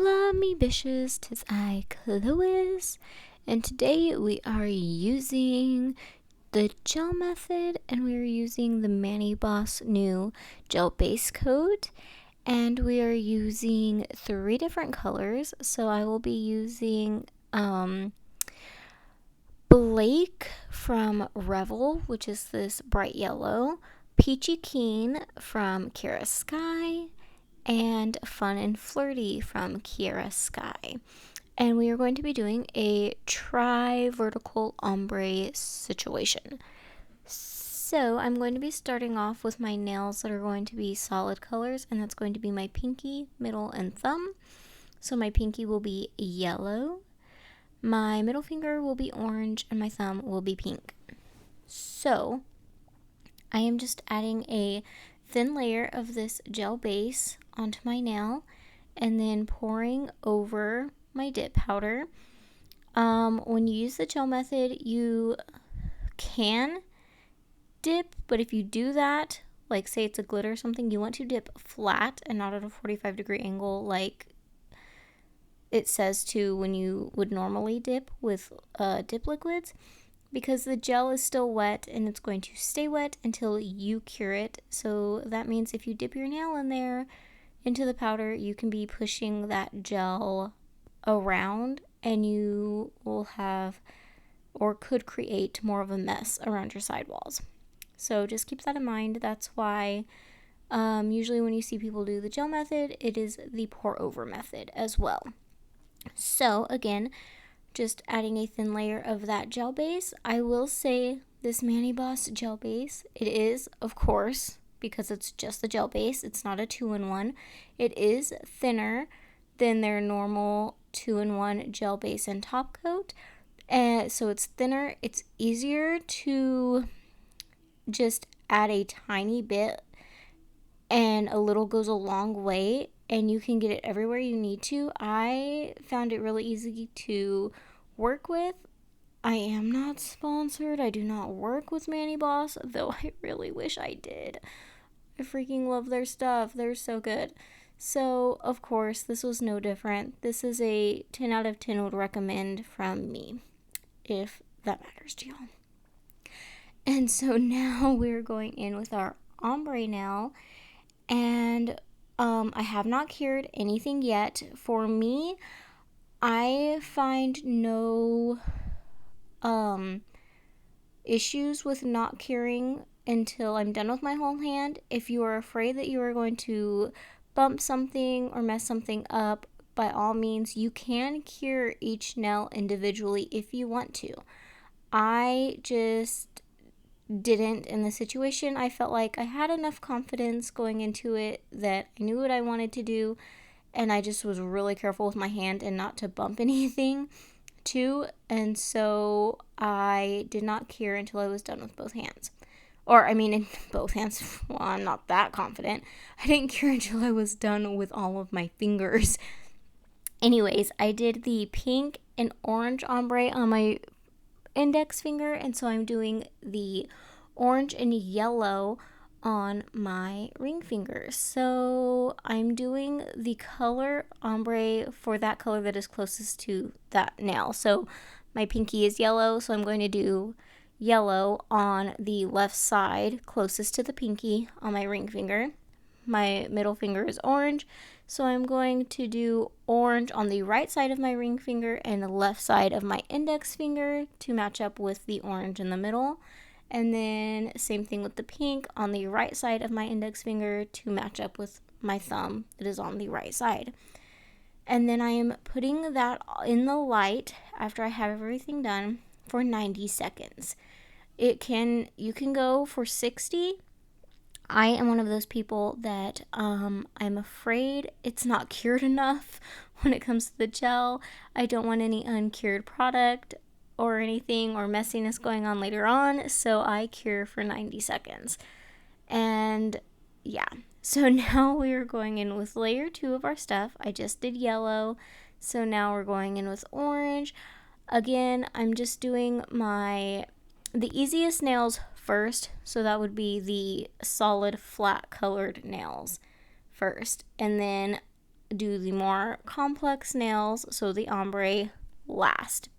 Hola me Bisshhh'ss, 'tis I, Chlois, and today we are using the gel method, and we are using the Mani Boss new gel base coat, and we are using 3 different colors. So I will be using Blake from Revel, which is this bright yellow, Peachy Keen from Kiara Sky, and Fun and Flirty from Kiara Sky. And we are going to be doing a tri-vertical ombre situation. So I'm going to be starting off with my nails that are going to be solid colors, and that's going to be my pinky, middle, and thumb. So my pinky will be yellow, my middle finger will be orange, and my thumb will be pink. So I am just adding a thin layer of this gel base onto my nail and then pouring over my dip powder. When you use the gel method, you can dip, but if you do that, like say it's a glitter or something, you want to dip flat and not at a 45-degree angle like it says to when you would normally dip with dip liquids, because the gel is still wet and it's going to stay wet until you cure it. So that means if you dip your nail in there into the powder, you can be pushing that gel around and you will have or could create more of a mess around your sidewalls. So just keep that in mind. That's why usually when you see people do the gel method, it is the pour over method as well. So again, just adding a thin layer of that gel base. I will say this Mani Boss gel base, it is, of course, because it's just the gel base, it's not a 2-in-1. It is thinner than their normal 2-in-1 gel base and top coat. And so it's thinner. It's easier to just add a tiny bit, and a little goes a long way, and you can get it everywhere you need to. I found it really easy to work with. I am not sponsored. I do not work with Mani Boss, though I really wish I did. I freaking love their stuff. They're so good. So, of course, this was no different. This is a 10 out of 10 would recommend from me, if that matters to y'all. And so now we're going in with our ombre nail, and I have not cured anything yet. For me, I find no issues with not curing until I'm done with my whole hand. If you are afraid that you are going to bump something or mess something up, by all means, you can cure each nail individually if you want to. I just didn't in the situation. I felt like I had enough confidence going into it that I knew what I wanted to do, and I just was really careful with my hand and not to bump anything too, and so I did not cure until I was done with both hands. Or, I mean, in both hands. Well, I'm not that confident. I didn't cure until I was done with all of my fingers. Anyways, I did the pink and orange ombre on my index finger, and so I'm doing the orange and yellow on my ring finger. So I'm doing the color ombre for that color that is closest to that nail. So my pinky is yellow, so I'm going to do yellow on the left side closest to the pinky on my ring finger. My middle finger is orange, so I'm going to do orange on the right side of my ring finger and the left side of my index finger to match up with the orange in the middle. And then same thing with the pink on the right side of my index finger to match up with my thumb that is on the right side. And then I am putting that in the light after I have everything done for 90 seconds. You can go for 60. I am one of those people that I'm afraid it's not cured enough when it comes to the gel. I don't want any uncured product or anything or messiness going on later on, so I cure for 90 seconds. And yeah, so now we are going in with layer 2 of our stuff. I just did yellow, so now we're going in with orange. Again, I'm just doing the easiest nails first, so that would be the solid flat colored nails first, and then do the more complex nails, so the ombre, last.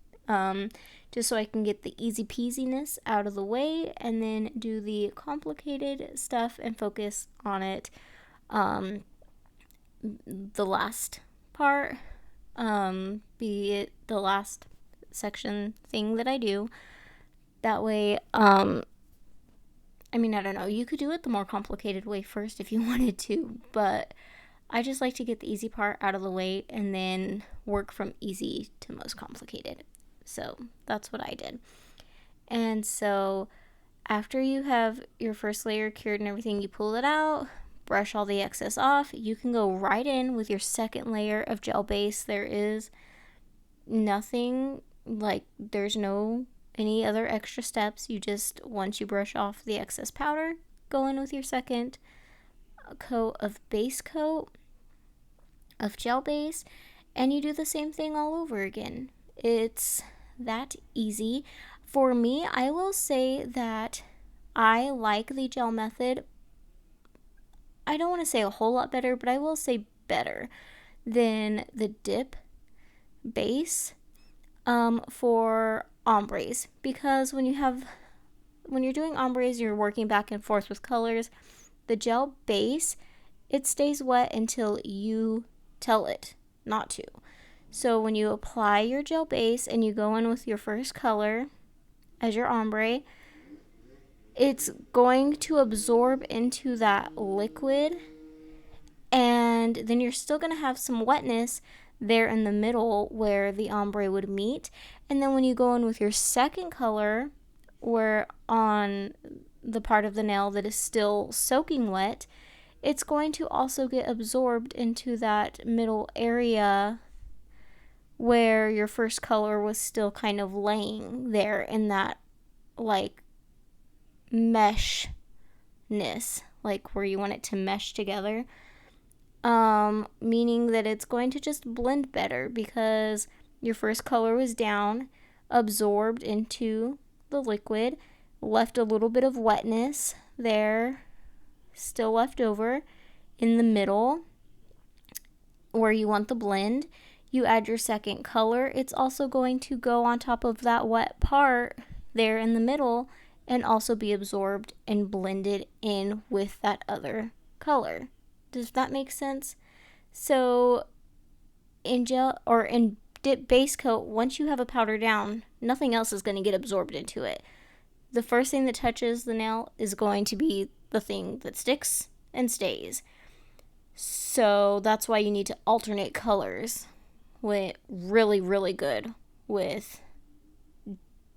Just so I can get the easy peasiness out of the way, and then do the complicated stuff and focus on it the last part, be it the last section thing that I do. That way, I don't know, you could do it the more complicated way first if you wanted to, but I just like to get the easy part out of the way and then work from easy to most complicated. So that's what I did. And so after you have your first layer cured and everything, you pull it out, brush all the excess off. You can go right in with your second layer of gel base. There is nothing, like, there's no any other extra steps. You just, once you brush off the excess powder, go in with your second coat of base coat of gel base, and you do the same thing all over again. It's that easy. For me, I will say that I like the gel method. I don't want to say a whole lot better, but I will say better than the dip base for ombres, because when you're doing ombres, you're working back and forth with colors. The gel base, it stays wet until you tell it not to. So when you apply your gel base and you go in with your first color as your ombre, it's going to absorb into that liquid, and then you're still going to have some wetness there in the middle where the ombre would meet. And then when you go in with your second color, where on the part of the nail that is still soaking wet, it's going to also get absorbed into that middle area where your first color was still kind of laying there in that, like, meshness, like where you want it to mesh together. Meaning that it's going to just blend better because your first color was down, absorbed into the liquid, left a little bit of wetness there, still left over in the middle where you want the blend. You add your second color. It's also going to go on top of that wet part there in the middle and also be absorbed and blended in with that other color. Does that make sense? So in gel or in dip base coat, once you have a powder down, nothing else is going to get absorbed into it. The first thing that touches the nail is going to be the thing that sticks and stays. So that's why you need to alternate colors. Went really, really good with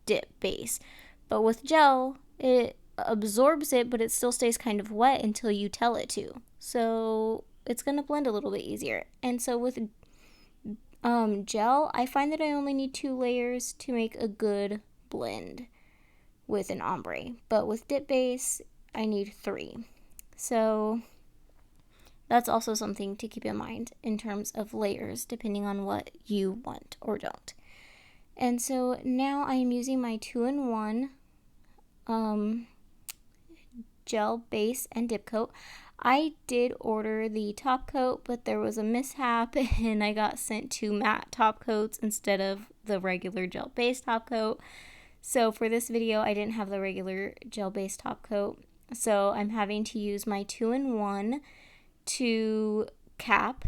dip base. But with gel, it absorbs it, but it still stays kind of wet until you tell it to. So it's going to blend a little bit easier. And so with gel, I find that I only need 2 layers to make a good blend with an ombre. But with dip base, I need 3. So that's also something to keep in mind in terms of layers, depending on what you want or don't. And so now I am using my 2-in-1 gel base and dip coat. I did order the top coat, but there was a mishap and I got sent 2 matte top coats instead of the regular gel base top coat. So for this video, I didn't have the regular gel base top coat. So I'm having to use my 2-in-1 to cap,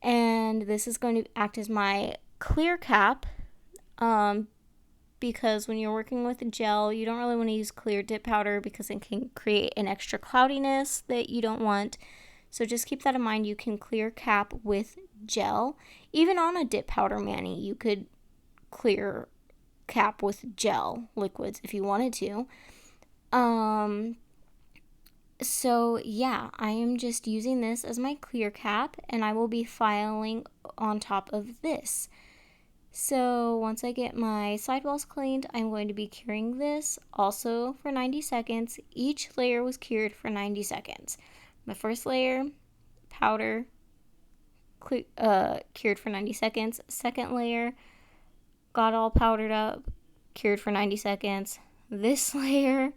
and this is going to act as my clear cap, because when you're working with gel, you don't really want to use clear dip powder because it can create an extra cloudiness that you don't want. So just keep that in mind. You can clear cap with gel. Even on a dip powder mani, you could clear cap with gel liquids if you wanted to. So yeah, I am just using this as my clear cap, and I will be filing on top of this. So once I get my sidewalls cleaned, I'm going to be curing this also for 90 seconds. Each layer was cured for 90 seconds. My first layer, powder, cured for 90 seconds. Second layer, got all powdered up, cured for 90 seconds. This layer,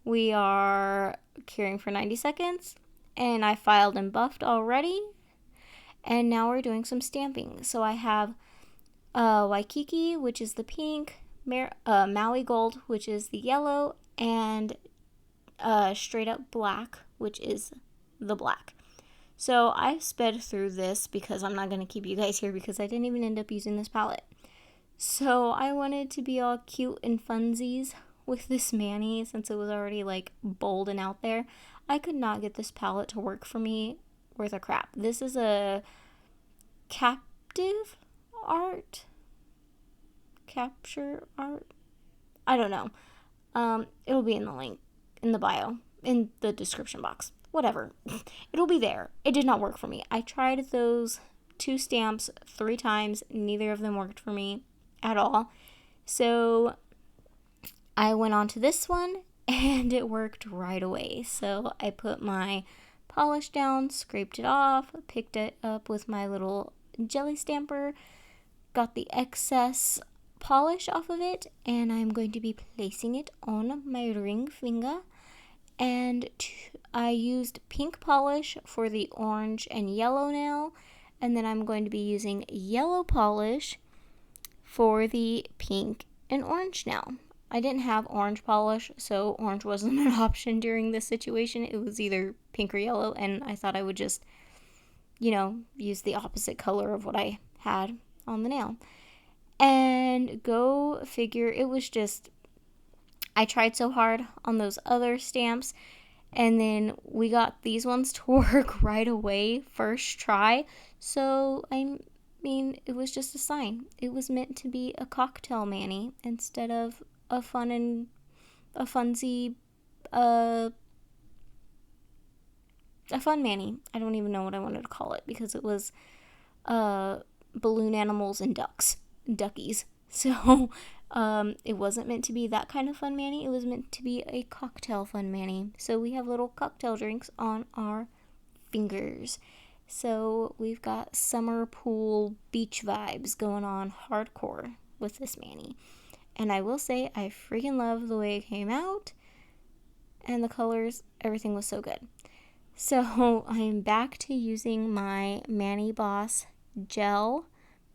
we are curing for 90 seconds, and I filed and buffed already. And now we're doing some stamping. So I have Waikiki, which is the pink, Maui Gold, which is the yellow, and Straight Up Black, which is the black. So I sped through this because I'm not going to keep you guys here because I didn't even end up using this palette. So I wanted to be all cute and funsies with this mani since it was already like bold and out there. I could not get this palette to work for me worth a crap. This is a capture art. I don't know. It'll be in the link, in the bio, in the description box. Whatever. It'll be there. It did not work for me. I tried those 2 stamps 3 times. Neither of them worked for me at all. So I went on to this one and it worked right away. So I put my polish down, scraped it off, picked it up with my little jelly stamper, got the excess polish off of it, and I'm going to be placing it on my ring finger. And I used pink polish for the orange and yellow nail, and then I'm going to be using yellow polish for the pink and orange nail. I didn't have orange polish, so orange wasn't an option during this situation. It was either pink or yellow, and I thought I would just, use the opposite color of what I had on the nail. And go figure, it was just, I tried so hard on those other stamps, and then we got these ones to work right away, first try. So, it was just a sign. It was meant to be a cocktail mani instead of a funsy, a fun mani. I don't even know what I wanted to call it because it was balloon animals and duckies. So it wasn't meant to be that kind of fun mani. It was meant to be a cocktail fun mani. So we have little cocktail drinks on our fingers. So we've got summer pool beach vibes going on hardcore with this mani. And I will say I freaking love the way it came out. And the colors, everything was so good. So I'm back to using my Mani Boss gel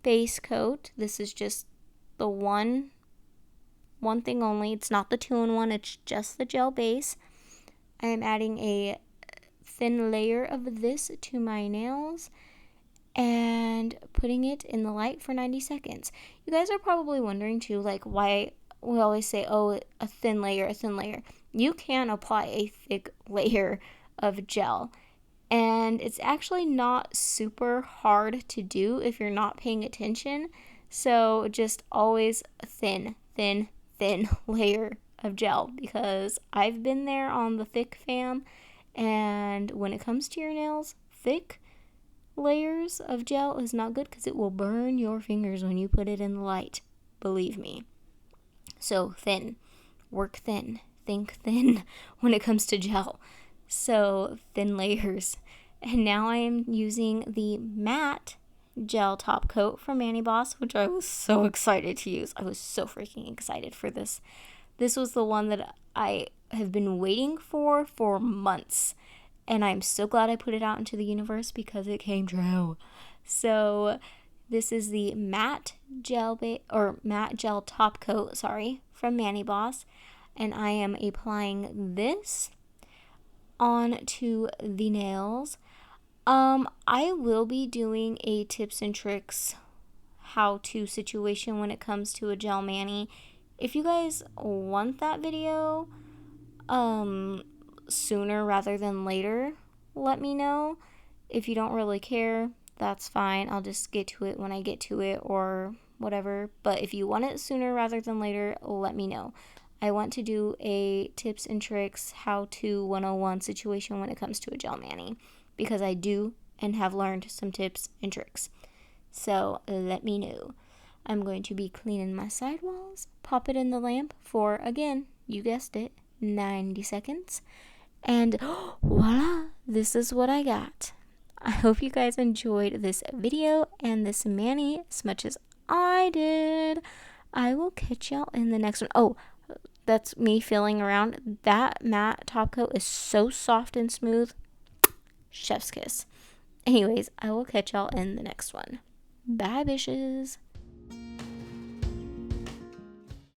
base coat. This is just the one thing only. It's not the 2-in-1, it's just the gel base. I am adding a thin layer of this to my nails and putting it in the light for 90 seconds. You guys are probably wondering too, like, why we always say, oh, a thin layer. You can apply a thick layer of gel, and it's actually not super hard to do if you're not paying attention. So just always a thin layer of gel, because I've been there on the thick fam, and when it comes to your nails, thick layers of gel is not good because it will burn your fingers when you put it in the light. Believe me. So thin. Work thin. Think thin when it comes to gel. So thin layers. And now I am using the matte gel top coat from Mani Boss, which I was so excited to use. I was so freaking excited for this. This was the one that I have been waiting for months. And I'm so glad I put it out into the universe because it came true. So this is the matte gel top coat, from Mani Boss. And I am applying this onto the nails. I will be doing a tips and tricks how-to situation when it comes to a gel mani. If you guys want that video, sooner rather than later, let me know. If you don't really care, that's fine. I'll just get to it when I get to it or whatever. But if you want it sooner rather than later, let me know. I want to do a tips and tricks how-to 101 situation when it comes to a gel mani, because I do and have learned some tips and tricks. So let me know. I'm going to be cleaning my sidewalls, pop it in the lamp for, again, you guessed it, 90 seconds. And voila, this is what I got. I hope you guys enjoyed this video and this mani as much as I did. I will catch y'all in the next one. Oh, that's me feeling around. That matte top coat is so soft and smooth. Chef's kiss. Anyways, I will catch y'all in the next one. Bye, bitches.